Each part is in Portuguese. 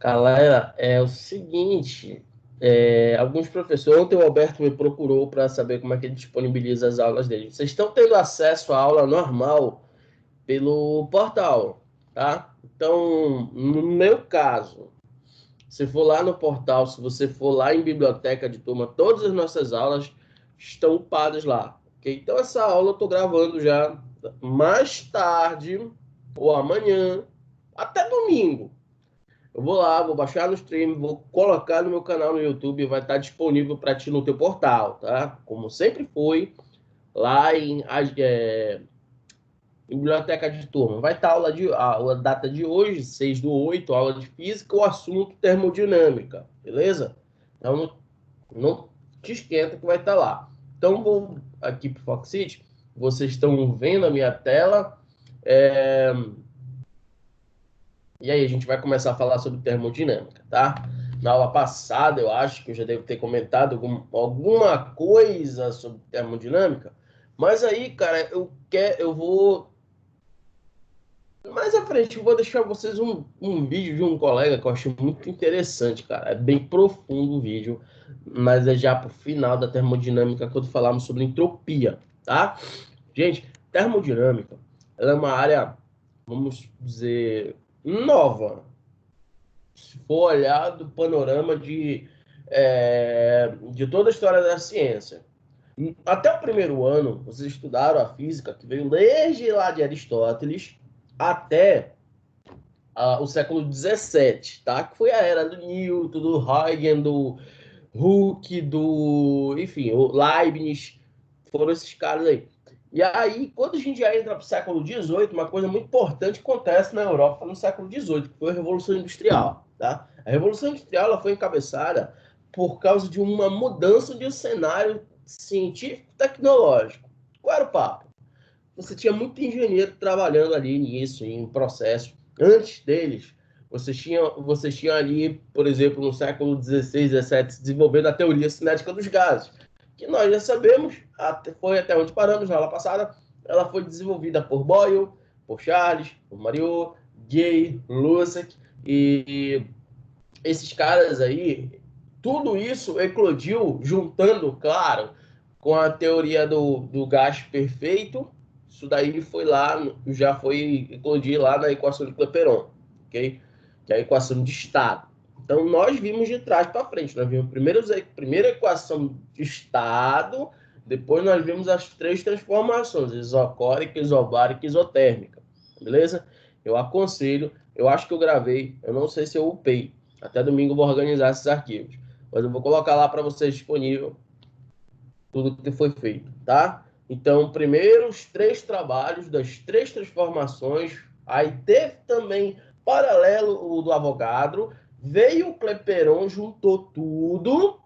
Galera, é o seguinte, alguns professores, ontem o Alberto me procurou para saber como é que ele disponibiliza as aulas dele. Vocês estão tendo acesso à aula normal pelo portal, tá? Então, no meu caso, se for lá no portal, se você for lá em biblioteca de turma, todas as nossas aulas estão upadas lá, ok? Então, essa aula eu estou gravando já mais tarde ou amanhã, até domingo. Eu vou lá, vou baixar no stream, vou colocar no meu canal no YouTube, vai estar disponível para ti no teu portal, tá? Como sempre foi, lá em biblioteca de turma. Vai estar a data de hoje, 6/8, aula de física, o assunto termodinâmica, beleza? Então não te esquenta que vai estar lá. Então vou aqui para o Fox City, vocês estão vendo a minha tela. É, E aí, a gente vai começar a falar sobre termodinâmica, tá? Na aula passada, eu acho que eu já devo ter comentado alguma coisa sobre termodinâmica, mas aí, cara, eu vou. Mais à frente, eu vou deixar vocês um vídeo de um colega que eu achei muito interessante, cara. É bem profundo o vídeo, mas é já pro final da termodinâmica, quando falarmos sobre entropia, tá? Gente, termodinâmica, ela é uma área, vamos dizer, nova, se for olhar do panorama de toda a história da ciência. Até o primeiro ano, vocês estudaram a física, que veio desde lá de Aristóteles até o século XVII, tá? Que foi a era do Newton, do Huygens, do Hooke, enfim, o Leibniz, foram esses caras aí. E aí, quando a gente já entra para o século XVIII, uma coisa muito importante acontece na Europa no século XVIII, que foi a Revolução Industrial, tá? A Revolução Industrial ela foi encabeçada por causa de uma mudança de um cenário científico-tecnológico. Qual era o papo? Você tinha muito engenheiro trabalhando ali nisso, em processo. Antes deles, você tinha ali, por exemplo, no século XVI, XVII, desenvolvendo a teoria cinética dos gases, que nós já sabemos, foi até onde paramos na aula passada, ela foi desenvolvida por Boyle, por Charles, por Mariot, Gay, Lussac, e esses caras aí, tudo isso eclodiu juntando, claro, com a teoria do gás perfeito. Isso daí foi lá, já foi eclodir lá na equação de Clapeyron, ok? Que é a equação de estado. Então, nós vimos de trás para frente. Nós vimos primeira equação de estado, depois nós vimos as três transformações, isocórica, isobárica e isotérmica. Beleza? Eu aconselho, eu acho que eu gravei, eu não sei se eu upei, até domingo eu vou organizar esses arquivos. Mas eu vou colocar lá para vocês disponível tudo que foi feito, tá? Então, primeiro os três trabalhos das três transformações. Aí teve também, paralelo o do Avogadro, veio o Clapeyron, juntou tudo,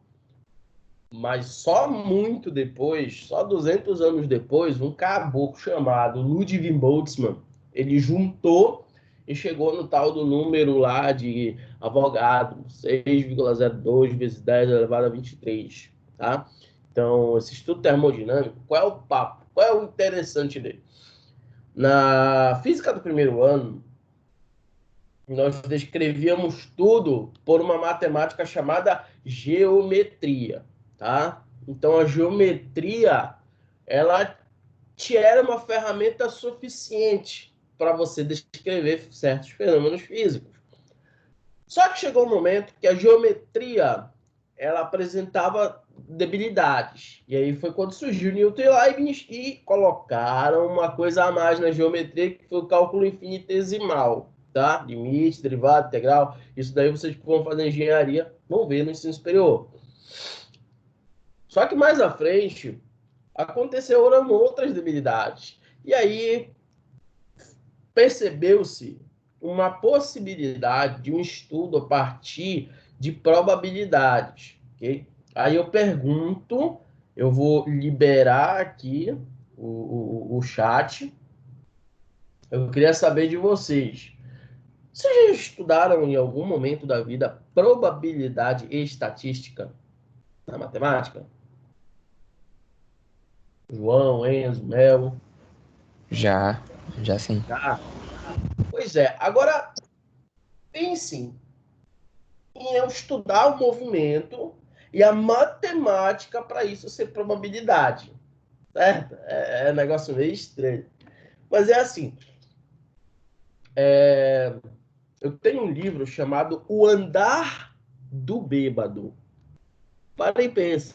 mas só muito depois, só 200 anos depois, um caboclo chamado Ludwig Boltzmann, ele juntou e chegou no tal do número lá de Avogadro, 6,02 vezes 10 elevado a 23, tá? Então, esse estudo termodinâmico, qual é o papo? Qual é o interessante dele? Na física do primeiro ano, nós descrevíamos tudo por uma matemática chamada geometria, tá? Então, a geometria, ela te era uma ferramenta suficiente para você descrever certos fenômenos físicos. Só que chegou um momento que a geometria ela apresentava debilidades. E aí foi quando surgiu Newton e Leibniz e colocaram uma coisa a mais na geometria, que foi o cálculo infinitesimal, tá? Limite, derivada, integral. Isso daí vocês que vão fazer engenharia vão ver no ensino superior. Só que mais à frente aconteceram outras debilidades. E aí percebeu-se uma possibilidade de um estudo a partir de probabilidades, ok? Aí eu pergunto, eu vou liberar aqui o chat. Eu queria saber de vocês. Vocês já estudaram em algum momento da vida probabilidade e estatística na matemática? João, Enzo, Mel? Já, já sim. Já? Pois é. Agora, pensem. em eu estudar o movimento e a matemática para isso ser probabilidade. Certo? É um negócio meio estranho. Mas é assim, eu tenho um livro chamado O Andar do Bêbado. Para e pensa.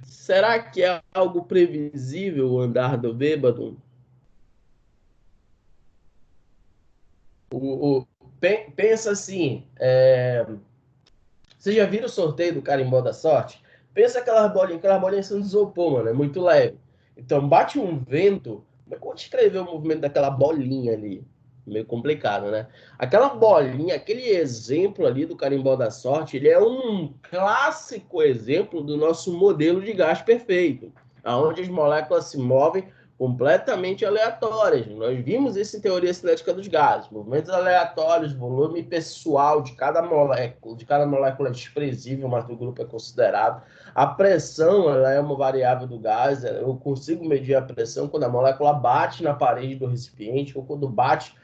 Será que é algo previsível o andar do bêbado? O, o, pensa assim, você já viu o sorteio do carimbó da sorte? Pensa aquelas bolinhas são de isopor, mano, é muito leve. Então bate um vento, mas como descrever o movimento daquela bolinha ali? Meio complicado, né? Aquela bolinha, aquele exemplo ali do carimbó da sorte, ele é um clássico exemplo do nosso modelo de gás perfeito, aonde as moléculas se movem completamente aleatórias. Nós vimos isso em teoria cinética dos gases, movimentos aleatórios, volume pessoal de cada molécula é desprezível, mas do grupo é considerado. A pressão, ela é uma variável do gás, eu consigo medir a pressão quando a molécula bate na parede do recipiente ou quando bate,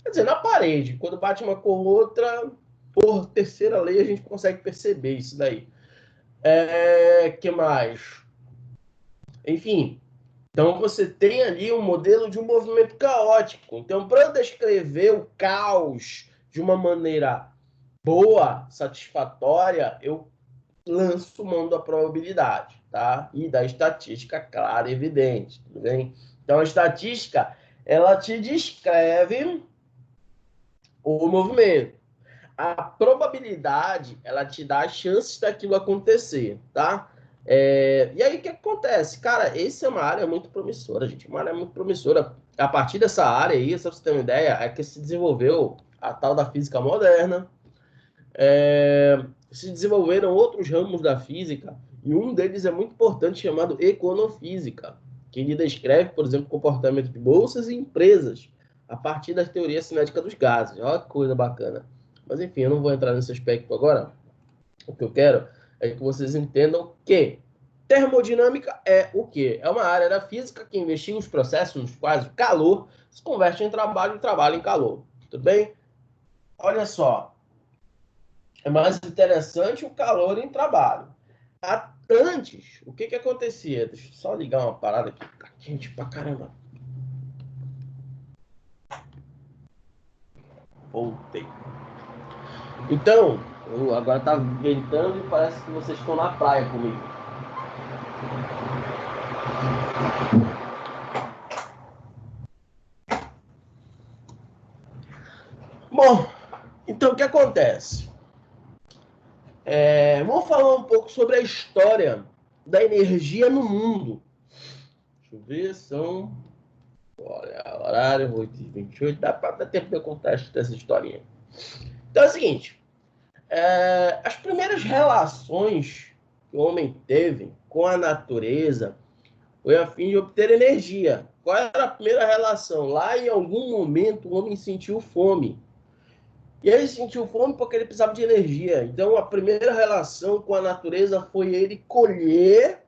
quer dizer, na parede, quando bate uma com outra, por terceira lei a gente consegue perceber isso daí. Que mais? Enfim, então, você tem ali um modelo de um movimento caótico. Então, para eu descrever o caos de uma maneira boa, satisfatória, eu lanço mão da probabilidade, tá? E da estatística clara e evidente, tudo bem? Então, a estatística, ela te descreve o movimento. A probabilidade, ela te dá as chances daquilo acontecer, tá? E aí, o que acontece? Cara, essa é uma área muito promissora, gente. Uma área muito promissora. A partir dessa área aí, só pra você ter uma ideia, é que se desenvolveu a tal da física moderna. Se desenvolveram outros ramos da física, e um deles é muito importante, chamado econofísica, que ele descreve, por exemplo, o comportamento de bolsas e empresas a partir da teoria cinética dos gases. Olha que coisa bacana. Mas, enfim, eu não vou entrar nesse aspecto agora. O que eu quero é que vocês entendam que termodinâmica é o quê? É uma área da física que investiga os processos nos quais o calor se converte em trabalho e o trabalho em calor. Tudo bem? Olha só, é mais interessante o calor em trabalho. Antes, o que que acontecia? Deixa eu só ligar uma parada aqui. Tá quente pra caramba. Voltei. Então, agora tá ventando e parece que vocês estão na praia comigo. Bom, então o que acontece? Vamos falar um pouco sobre a história da energia no mundo. Deixa eu ver, são. Olha, horário 8h28, dá tempo de eu contar essa historinha. Então é o seguinte: as primeiras relações que o homem teve com a natureza foi a fim de obter energia. Qual era a primeira relação? Lá em algum momento o homem sentiu fome. E ele sentiu fome porque ele precisava de energia. Então, a primeira relação com a natureza foi ele colher,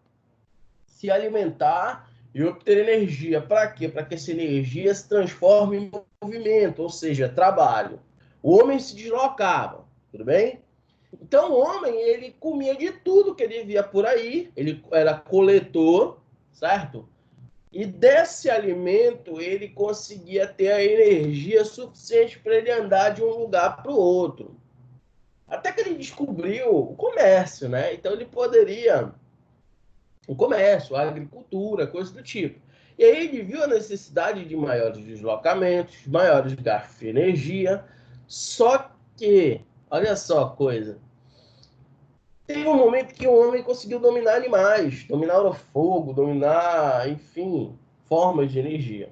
se alimentar e obter energia. Para quê? Para que essa energia se transforme em movimento, ou seja, trabalho. O homem se deslocava, tudo bem? Então, o homem, ele comia de tudo que ele via por aí, ele era coletor, certo? E desse alimento ele conseguia ter a energia suficiente para ele andar de um lugar para o outro. Até que ele descobriu o comércio, né? Então ele poderia o comércio, a agricultura, coisa do tipo. E aí ele viu a necessidade de maiores deslocamentos, maiores gastos de energia. Só que, olha só a coisa, teve um momento que o homem conseguiu dominar animais, dominar o fogo, dominar, enfim, formas de energia.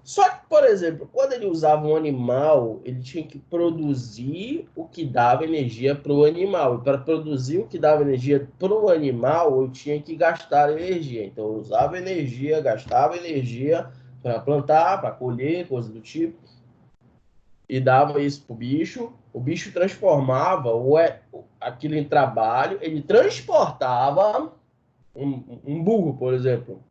Só que, por exemplo, quando ele usava um animal, ele tinha que produzir o que dava energia para o animal. E para produzir o que dava energia para o animal, eu tinha que gastar energia. Então, eu usava energia, gastava energia para plantar, para colher, coisa do tipo, e dava isso para o bicho. O bicho transformava aquilo em trabalho, ele transportava um burro, por exemplo,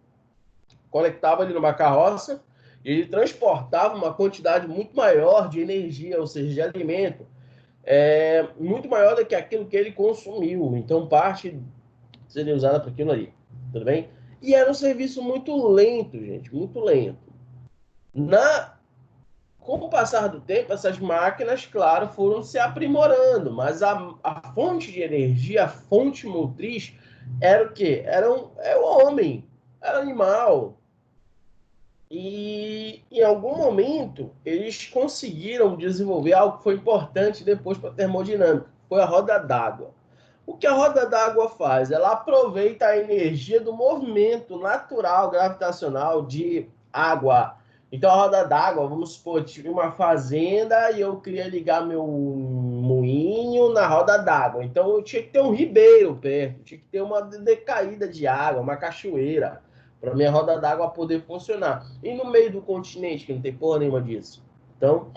conectava ele numa carroça e ele transportava uma quantidade muito maior de energia, ou seja, de alimento, é muito maior do que aquilo que ele consumiu. Então, parte seria usada para aquilo ali. Tudo bem? E era um serviço muito lento, gente, muito lento. Com o passar do tempo, essas máquinas, claro, foram se aprimorando, mas a fonte de energia, a fonte motriz, era o quê? Era o homem, era o animal. E em algum momento eles conseguiram desenvolver algo que foi importante depois para a termodinâmica, foi a roda d'água. O que a roda d'água faz? Ela aproveita a energia do movimento natural gravitacional de água. Então a roda d'água, vamos supor, eu tive uma fazenda e eu queria ligar meu moinho na roda d'água. Então eu tinha que ter um ribeiro perto, tinha que ter uma decaída de água, uma cachoeira para minha roda d'água poder funcionar. E no meio do continente, que não tem porra nenhuma disso. Então,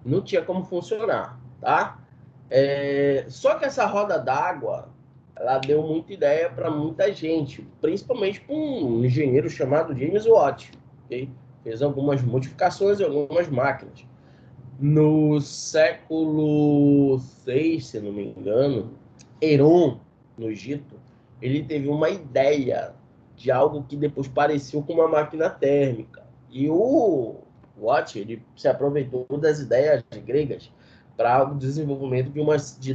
não tinha como funcionar, tá? Só que essa roda d'água, ela deu muita ideia para muita gente, principalmente para um engenheiro chamado James Watt, okay? Fez algumas modificações em algumas máquinas. No século VI, se não me engano, Heron, no Egito, ele teve uma ideia de algo que depois pareceu com uma máquina térmica. E o Watt, ele se aproveitou das ideias gregas para o desenvolvimento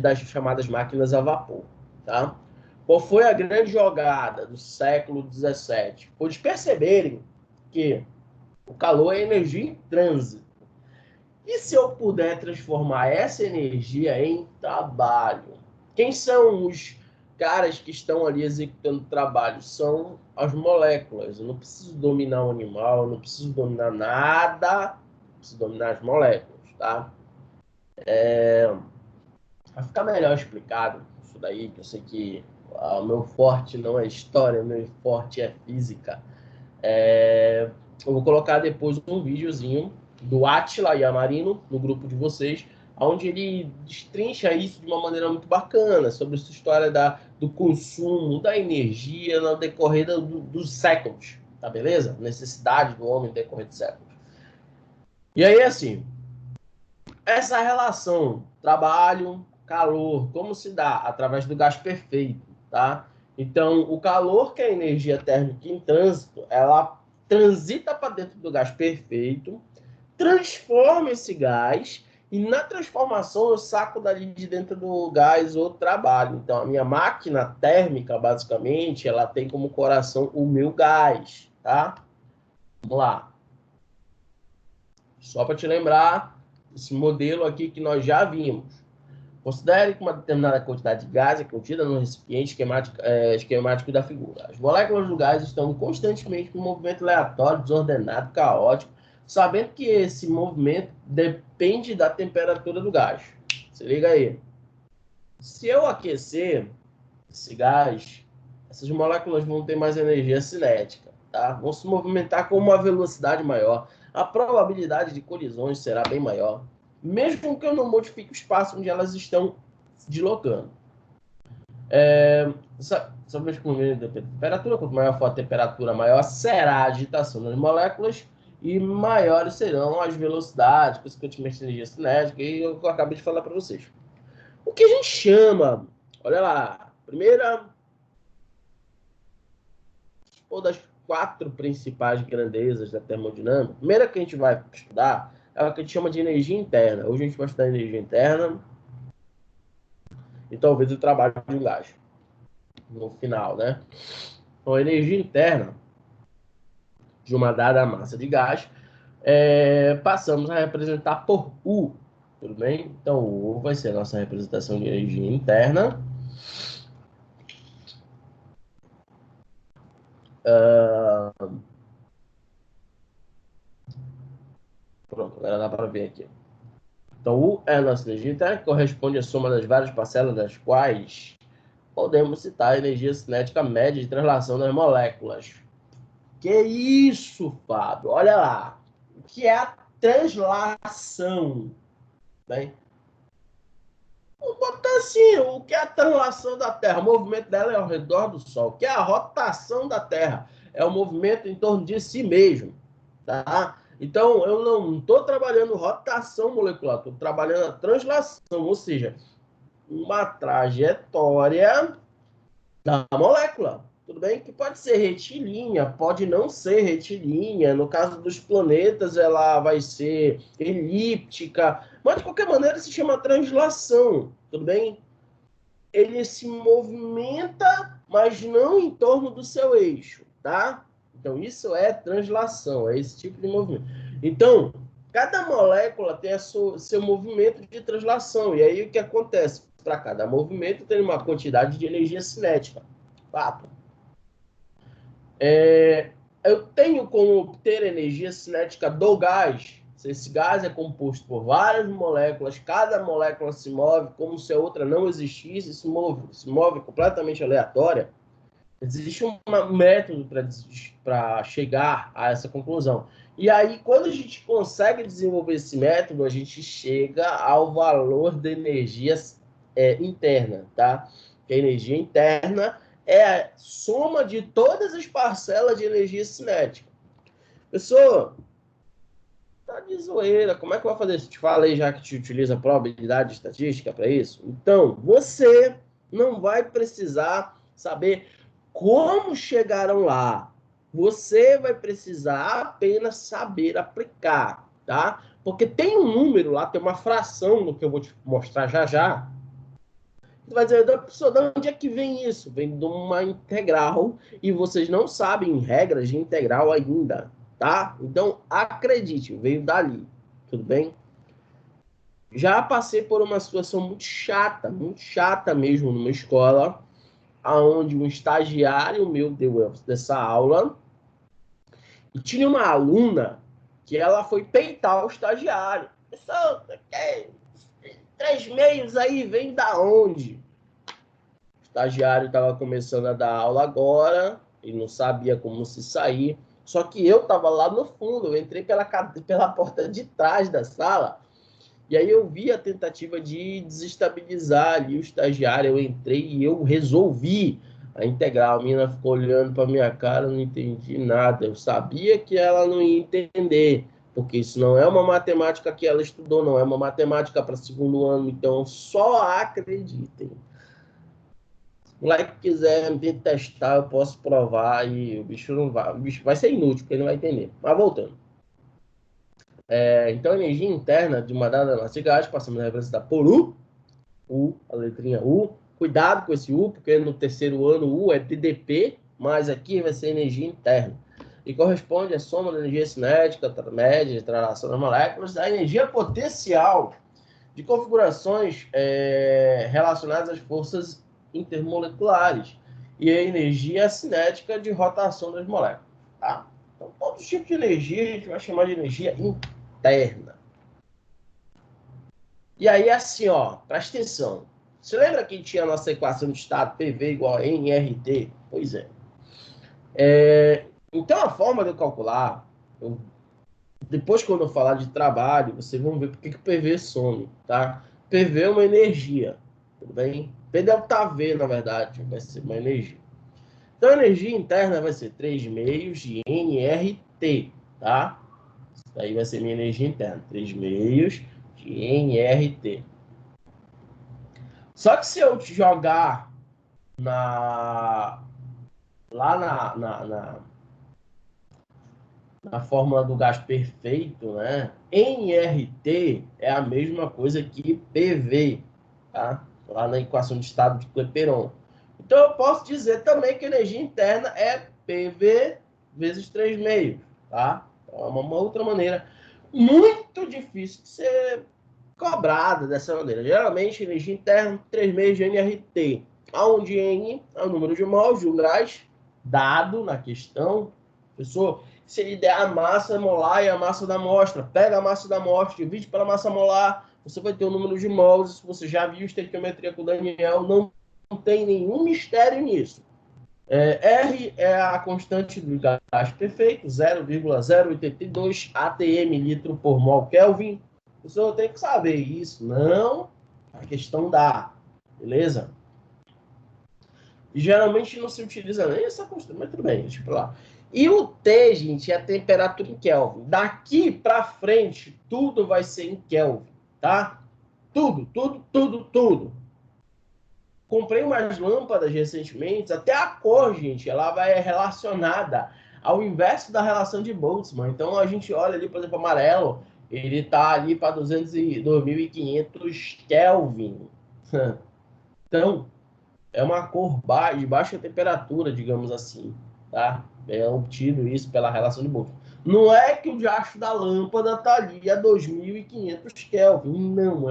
das chamadas máquinas a vapor. Tá? Qual foi a grande jogada do século XVII? Foi de perceberem que o calor é energia em trânsito. E se eu puder transformar essa energia em trabalho? Quem são os caras que estão ali executando trabalho? São as moléculas. Eu não preciso dominar o animal, eu não preciso dominar nada, eu preciso dominar as moléculas, tá? Vai ficar melhor explicado isso daí, que eu sei que o meu forte não é história, o meu forte é física. Eu vou colocar depois um videozinho do Átila Yamarino no grupo de vocês, onde ele destrincha isso de uma maneira muito bacana, sobre essa história do consumo da energia no decorrer dos séculos, tá beleza? Necessidade do homem no decorrer dos séculos. E aí, assim, essa relação trabalho, calor, como se dá? Através do gás perfeito, tá? Então, o calor, que é a energia térmica em trânsito, ela transita para dentro do gás perfeito, transforma esse gás e na transformação eu saco dali de dentro do gás o trabalho. Então a minha máquina térmica, basicamente, ela tem como coração o meu gás, tá? Vamos lá. Só para te lembrar, esse modelo aqui que nós já vimos. Considere que uma determinada quantidade de gás é contida no recipiente esquemático da figura. As moléculas do gás estão constantemente em um movimento aleatório, desordenado, caótico, sabendo que esse movimento depende da temperatura do gás. Se liga aí. Se eu aquecer esse gás, essas moléculas vão ter mais energia cinética, tá? Vão se movimentar com uma velocidade maior. A probabilidade de colisões será bem maior, mesmo que eu não modifique o espaço onde elas estão se deslocando. Sabemos que o movimento depende da temperatura. Quanto maior for a temperatura, maior será a agitação das moléculas e maiores serão as velocidades, consequentemente a energia cinética, e eu acabei de falar para vocês. O que a gente chama, olha lá, primeira ou das 4 principais grandezas da termodinâmica, a primeira que a gente vai estudar é o que a gente chama de energia interna. Hoje a gente vai estudar energia interna e talvez o trabalho de um gás no final, né? Então, a energia interna de uma dada massa de gás passamos a representar por U, tudo bem? Então, o U vai ser a nossa representação de energia interna. Pronto, agora dá para ver aqui. Então, U é a nossa energia interna, que corresponde à soma das várias parcelas das quais podemos citar a energia cinética média de translação das moléculas. Que isso, Fábio? Olha lá. O que é a translação? Bem, vou botar assim, o que é a translação da Terra? O movimento dela é ao redor do Sol. O que é a rotação da Terra? É o movimento em torno de si mesmo. Tá? Então, eu não estou trabalhando rotação molecular, estou trabalhando a translação, ou seja, uma trajetória da molécula. Tudo bem? Que pode ser retilínea, pode não ser retilínea. No caso dos planetas, ela vai ser elíptica. Mas, de qualquer maneira, se chama translação. Tudo bem? Ele se movimenta, mas não em torno do seu eixo, tá? Então, isso é translação, é esse tipo de movimento. Então, cada molécula tem seu movimento de translação. E aí, o que acontece? Para cada movimento, tem uma quantidade de energia cinética. Papo. Eu tenho como ter energia cinética do gás. Se esse gás é composto por várias moléculas, cada molécula se move como se a outra não existisse, se move completamente aleatória. Existe um método para chegar a essa conclusão. E aí, quando a gente consegue desenvolver esse método, a gente chega ao valor da energia interna, tá? Que a energia interna é a soma de todas as parcelas de energia cinética. Pessoa, tá de zoeira, como é que eu vou fazer isso? Te falei já que te utiliza probabilidade estatística para isso? Então, você não vai precisar saber como chegaram lá. Você vai precisar apenas saber aplicar, tá? Porque tem um número lá, tem uma fração no que eu vou te mostrar já já. Você vai dizer, professor, de onde é que vem isso? Vem de uma integral e vocês não sabem regras de integral ainda, tá? Então, acredite, veio dali, tudo bem? Já passei por uma situação muito chata mesmo numa escola, onde um estagiário meu deu essa aula e tinha uma aluna que ela foi peitar o estagiário. Professor, 3 meios aí, vem da onde? O estagiário estava começando a dar aula agora, ele não sabia como se sair, só que eu estava lá no fundo, eu entrei pela porta de trás da sala, e aí eu vi a tentativa de desestabilizar ali o estagiário, eu entrei e eu resolvi a integral. A menina ficou olhando para minha cara, eu não entendi nada, eu sabia que ela não ia entender, porque isso não é uma matemática que ela estudou, não é uma matemática para segundo ano, então só acreditem. O moleque quiser me testar, eu posso provar e o bicho não vai. O bicho vai ser inútil, porque ele não vai entender. Mas voltando. Então, a energia interna de uma dada massa de gás, passamos a representar por U, a letrinha U. Cuidado com esse U, porque no terceiro ano U é DDP, mas aqui vai ser energia interna. E corresponde à soma da energia cinética, média, de translação das moléculas, da energia potencial de configurações relacionadas às forças intermoleculares e a energia cinética de rotação das moléculas. Tá? Então, todos os tipos de energia a gente vai chamar de energia interna. E aí, assim, ó, presta atenção. Você lembra que tinha a nossa equação de estado PV igual a nRT? Pois é. Então, a forma de eu calcular, depois quando eu falar de trabalho, vocês vão ver porque que o PV some, tá? PV é uma energia, tudo bem? P delta V, na verdade, vai ser uma energia. Então, a energia interna vai ser 3 meios de nRT, tá? Isso daí vai ser minha energia interna, 3 meios de nRT. Só que se eu te jogar lá na fórmula do gás perfeito, né? nRT é a mesma coisa que PV, tá? Lá na equação de estado de Clapeyron. Então, eu posso dizer também que a energia interna é PV vezes 3 meios, tá? Então, é uma outra maneira muito difícil de ser cobrada dessa maneira. Geralmente, energia interna, 3 meios de nRT, onde N é o número de mols de um gás dado na questão. Pessoal, se ele der a massa molar e a massa da amostra, pega a massa da amostra, divide pela massa molar, você vai ter o número de mols. Se você já viu estequiometria com o Daniel, não tem nenhum mistério nisso. R é a constante do gás perfeito, 0,082 atm litro por mol Kelvin. O senhor tem que saber isso, não a questão da, beleza? E geralmente não se utiliza nem essa constante, mas tudo bem, deixa eu falar. E o T, gente, é a temperatura em Kelvin. Daqui para frente, tudo vai ser em Kelvin, tá? Tudo, tudo, tudo, tudo. Comprei umas lâmpadas recentemente, até a cor, gente, ela vai relacionada ao inverso da relação de Boltzmann. Então, a gente olha ali, por exemplo, amarelo, ele tá ali para 2.500 Kelvin. Então, é uma cor de baixa temperatura, digamos assim, tá? É obtido isso pela relação de Boltzmann. Não é que o diacho da lâmpada tá ali a 2.500 Kelvin, não,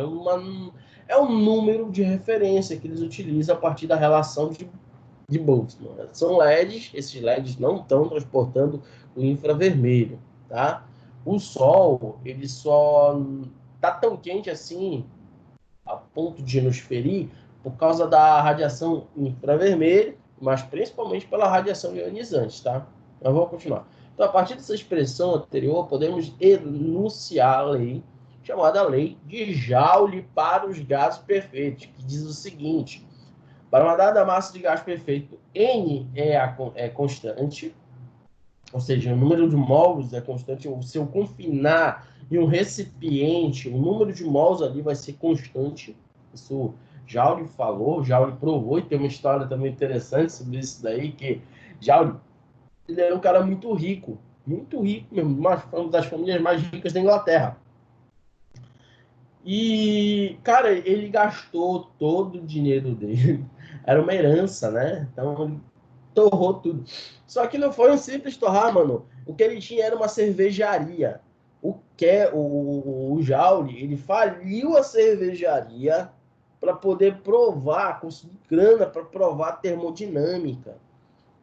é um número de referência que eles utilizam a partir da relação de Boltzmann. São LEDs, esses LEDs não estão transportando o infravermelho, tá? O Sol, ele só tá tão quente assim, a ponto de nos ferir, por causa da radiação infravermelha, mas principalmente pela radiação ionizante, tá? Mas vamos continuar. Então, a partir dessa expressão anterior, podemos enunciar a lei chamada lei de Joule para os gases perfeitos, que diz o seguinte: para uma dada massa de gás perfeito, N é constante, ou seja, o número de mols é constante. Se eu confinar em um recipiente, o número de mols ali vai ser constante. Isso Joule falou, Joule provou, e tem uma história também interessante sobre isso daí, que Joule, ele era um cara muito rico mesmo, uma das famílias mais ricas da Inglaterra. E, cara, ele gastou todo o dinheiro dele. Era uma herança, né? Então, ele torrou tudo. Só que não foi um simples torrar, mano. O que ele tinha era uma cervejaria. O Jauri, ele faliu a cervejaria para poder provar, conseguir grana para provar a termodinâmica.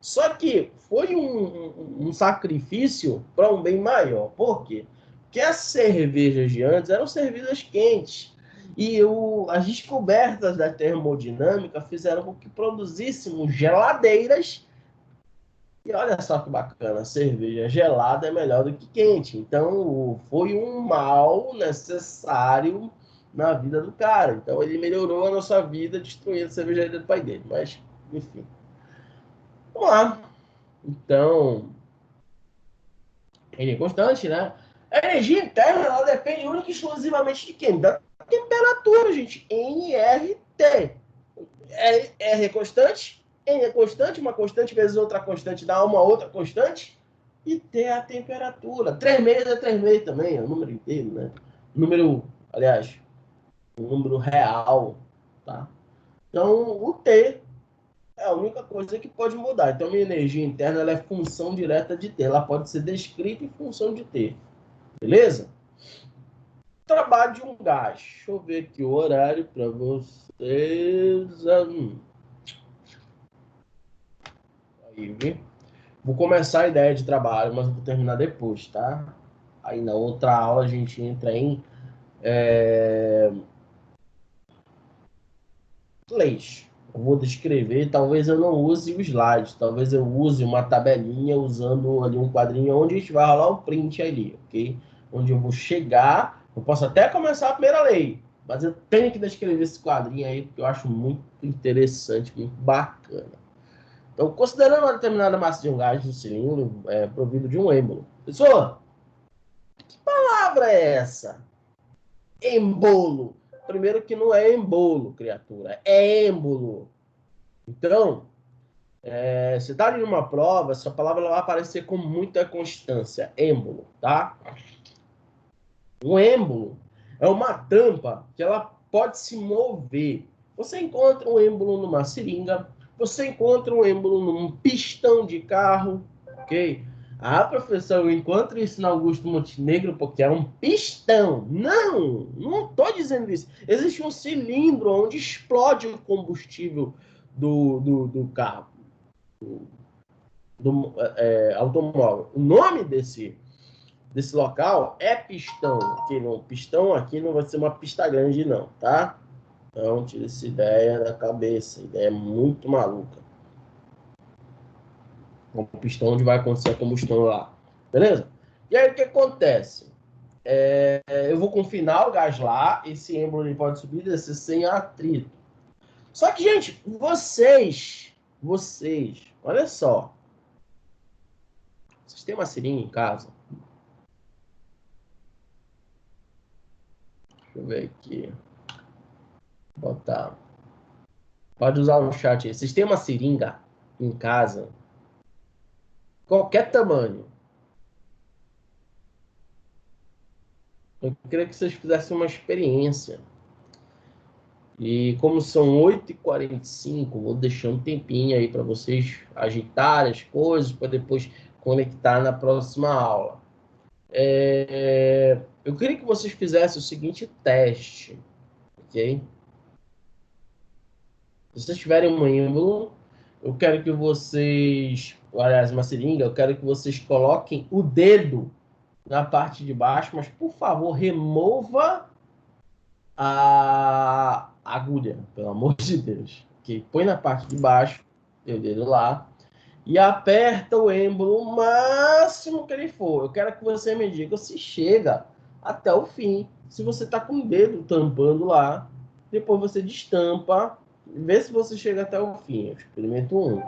Só que foi um sacrifício para um bem maior. Por quê? Porque as cervejas de antes eram cervejas quentes. E as descobertas da termodinâmica fizeram com que produzíssemos geladeiras. E olha só que bacana, cerveja gelada é melhor do que quente. Então, foi um mal necessário na vida do cara. Então, ele melhorou a nossa vida destruindo a cervejaria do pai dele. Mas, enfim. Vamos lá. Então, ele é constante, né? A energia interna, ela depende única e exclusivamente de quem? Da temperatura, gente. nRT. R é constante, N é constante, uma constante vezes outra constante dá uma outra constante, e T é a temperatura. 3,6 é 3,6 também, é o número inteiro, né? Número, aliás, o número real, tá? Então, o T é a única coisa que pode mudar. Então, minha energia interna ela é função direta de T. Ela pode ser descrita em função de T. Beleza? Trabalho de um gás. Deixa eu ver aqui o horário para vocês. Aí, vou começar a ideia de trabalho, mas vou terminar depois, tá? Aí na outra aula a gente entra em leis. Eu vou descrever, talvez eu não use o slide, talvez eu use uma tabelinha usando ali um quadrinho onde a gente vai rolar um print ali, ok? Onde eu vou chegar, eu posso até começar a primeira lei, mas eu tenho que descrever esse quadrinho aí, porque eu acho muito interessante, muito bacana. Então, considerando uma determinada massa de um gás no cilindro provido de um êmbolo. Pessoal, que palavra é essa? Embolo. Primeiro que não é embolo, criatura, é êmbolo. Então, você está ali numa prova, essa palavra vai aparecer com muita constância, êmbolo, tá? Um êmbolo é uma tampa que ela pode se mover. Você encontra um êmbolo numa seringa, você encontra um êmbolo num pistão de carro, ok? Ah, professor, eu encontro isso na Augusto Montenegro porque é um pistão. Não estou dizendo isso. Existe um cilindro onde explode o combustível do carro, do automóvel. O nome desse local é pistão. Pistão aqui não vai ser uma pista grande, não, tá? Então, tira essa ideia da cabeça. Ideia muito maluca. Um pistão onde vai acontecer a combustão lá. Beleza? E aí, o que acontece? Eu vou confinar o gás lá. Esse êmbolo pode subir e descer sem atrito. Só que, gente, vocês, olha só. Vocês têm uma seringa em casa? Deixa eu ver aqui. Botar. Pode usar o chat aí. Vocês têm uma seringa em casa? Qualquer tamanho. Eu queria que vocês fizessem uma experiência. E como são 8h45, vou deixar um tempinho aí para vocês agitarem as coisas, para depois conectar na próxima aula. Eu queria que vocês fizessem o seguinte teste, ok? Se vocês tiverem um ímã, eu quero que vocês, aliás, uma seringa, eu quero que vocês coloquem o dedo na parte de baixo, mas por favor, remova a agulha, pelo amor de Deus. Okay? Põe na parte de baixo, teu dedo lá, e aperta o êmbolo o máximo que ele for. Eu quero que você me diga se chega até o fim. Se você está com o dedo tampando lá, depois você destampa, vê se você chega até o fim. Experimento 1.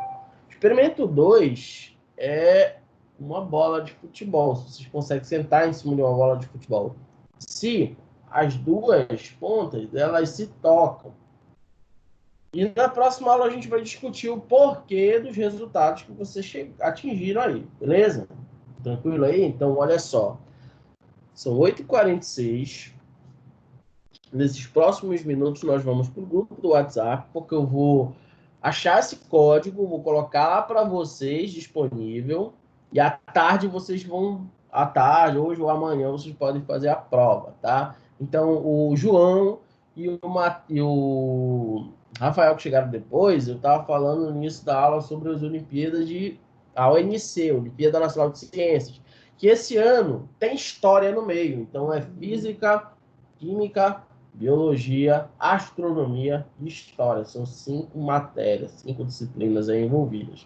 Experimento 2 é uma bola de futebol. Se vocês conseguem sentar em cima de uma bola de futebol. Se as duas pontas, elas se tocam. E na próxima aula a gente vai discutir o porquê dos resultados que vocês atingiram aí, beleza? Tranquilo aí? Então, olha só. São 8h46. Nesses próximos minutos nós vamos para o grupo do WhatsApp, porque eu vou achar esse código, vou colocar lá para vocês disponível. E à tarde vocês vão, à tarde, hoje ou amanhã, vocês podem fazer a prova, tá? Então, o João e o Rafael, que chegaram depois, eu estava falando no início da aula sobre as Olimpíadas de a ONC, Olimpíada Nacional de Ciências, que esse ano tem história no meio. Então, é física, química, biologia, astronomia e história. São 5 matérias, 5 disciplinas aí envolvidas,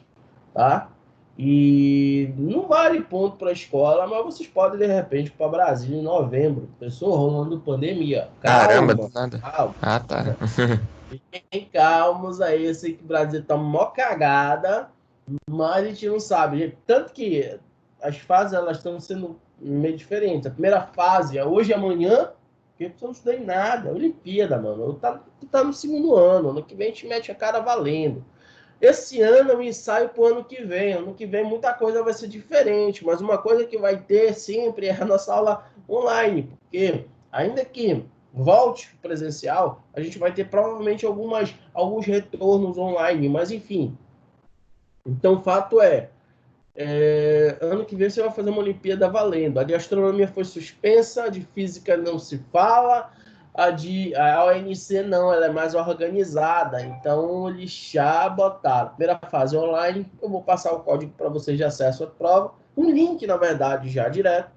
tá? E não vale ponto para a escola, mas vocês podem, de repente, para Brasília em novembro. Pessoa rolando pandemia. Caramba, Calma, do nada. calma. Ah, tá. Fiquem calmos aí. Eu sei que o Brasil tá mó cagada, mas a gente não sabe. Tanto que as fases elas estão sendo meio diferentes. A primeira fase é hoje e amanhã, porque eu não estudei nada. Olimpíada, mano. Tu tá no segundo ano. Ano que vem a gente mete a cara valendo. Esse ano eu ensaio pro ano que vem. Ano que vem muita coisa vai ser diferente, mas uma coisa que vai ter sempre é a nossa aula online, porque ainda que volte presencial, a gente vai ter provavelmente alguns retornos online, mas enfim. Então, o fato ano que vem você vai fazer uma Olimpíada valendo. A de astronomia foi suspensa, a de física não se fala, a ONC não, ela é mais organizada. Então, eles já botaram. Primeira fase online, eu vou passar o código para vocês de acesso à prova. Um link, na verdade, já direto.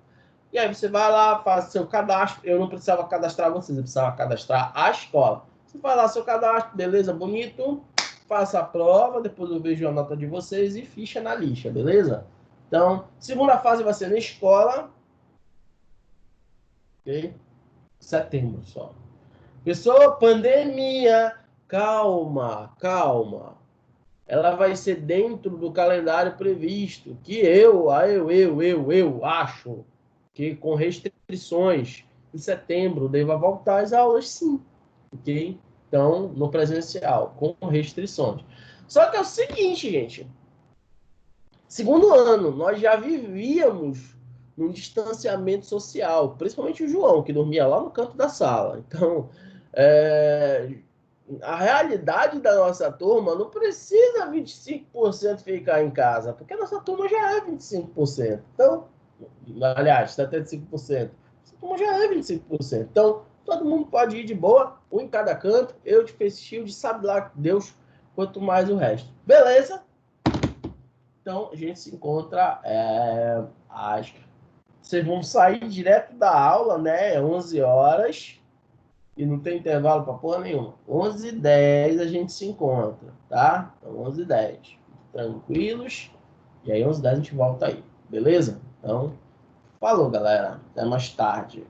E aí você vai lá, faz seu cadastro. Eu não precisava cadastrar vocês, eu precisava cadastrar a escola. Você vai lá, seu cadastro, beleza, bonito. Faça a prova, depois eu vejo a nota de vocês e ficha na lixa, beleza? Então, segunda fase vai ser na escola. Ok? Setembro só. Pessoal, pandemia. Calma, calma. Ela vai ser dentro do calendário previsto, que eu acho que com restrições em setembro deva voltar às aulas, sim, ok? Então, no presencial, com restrições. Só que é o seguinte, gente, segundo ano, nós já vivíamos num distanciamento social, principalmente o João, que dormia lá no canto da sala. Então, a realidade da nossa turma não precisa 25% ficar em casa, porque a nossa turma já é 25%. Então, aliás, 75%. Essa turma já é 25%. Então, todo mundo pode ir de boa, um em cada canto. Eu de Face Shield, sabe lá Deus, quanto mais o resto. Beleza? Então, a gente se encontra vocês vão sair direto da aula, né? 11 horas. E não tem intervalo para porra nenhuma. 11h10 a gente se encontra, tá? Então, 11h10. Tranquilos. E aí, 11h10 a gente volta aí. Beleza? Então, falou, galera. Até mais tarde.